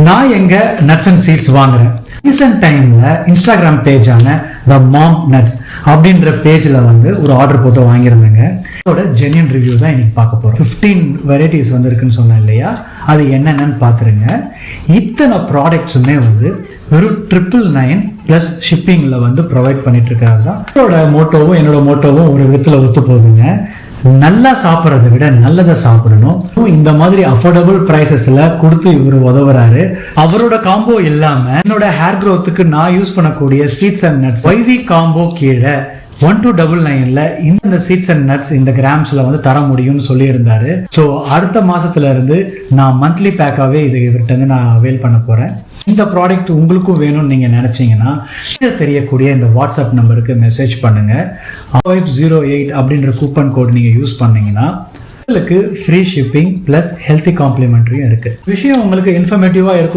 நான் எங்க nuts and seeds வாங்குறேன். ரீசெண்ட் டைம்ல இன்ஸ்டாகிராம் பேஜான த மாம் நட்ஸ் அப்படின்ற பேஜ்ல வந்து ஒரு ஆர்டர் போட்டு வாங்கியிருந்தேங்க. அதோட ஜென்யூன் ரிவ்யூ தான் இன்னைக்கு பார்க்க போறோம். 15 வெரைட்டிஸ் வந்து இருக்குன்னு சொன்னேன் இல்லையா, அது என்னென்னு பாத்துருங்க. இத்தனை ப்ராடக்ட்ஸுமே வந்து வெறும் 999 பிளஸ் ஷிப்பிங்ல வந்து ப்ரொவைட் பண்ணிட்டு இருக்காரு தான். என்னோட மோட்டோவும் ஒரு விதத்துல ஒத்து போகுதுங்க. நல்லா சாப்பிட்றத விட நல்லதை சாப்பிடணும். இந்த மாதிரி அஃபோர்டபுள் பிரைசஸ்ல கொடுத்து இவர் உதவுறாரு. அவரோட காம்போ இல்லாம என்னோட ஹேர் க்ரோத்துக்கு நான் யூஸ் பண்ணக்கூடிய seeds and nuts YV combo கீழே 1299ல இந்த சீட்ஸ் அண்ட் நட்ஸ் இந்த கிராம்ஸ்ல வந்து தர முடியும்னு சொல்லி இருந்தாரு. ஸோ அடுத்த மாசத்துல இருந்து நான் மந்த்லி பேக்காவே இது இவர்கிட்ட வந்து நான் அவைல் பண்ண போறேன். இந்த ப்ராடக்ட் உங்களுக்கும் வேணும்னு நீங்க நினைச்சீங்கன்னா தெரியக்கூடிய இந்த வாட்ஸ்அப் நம்பருக்கு மெசேஜ் பண்ணுங்க. 08 அப்படின்ற கூப்பன் கோட் நீங்க யூஸ் பண்ணீங்கன்னா உங்களுக்கு ஃப்ரீ ஷிப்பிங் பிளஸ் ஹெல்த்தி காம்ப்ளிமெண்ட்ரியும் இருக்கு. விஷயம் உங்களுக்கு இன்ஃபர்மேட்டிவா இருக்கும்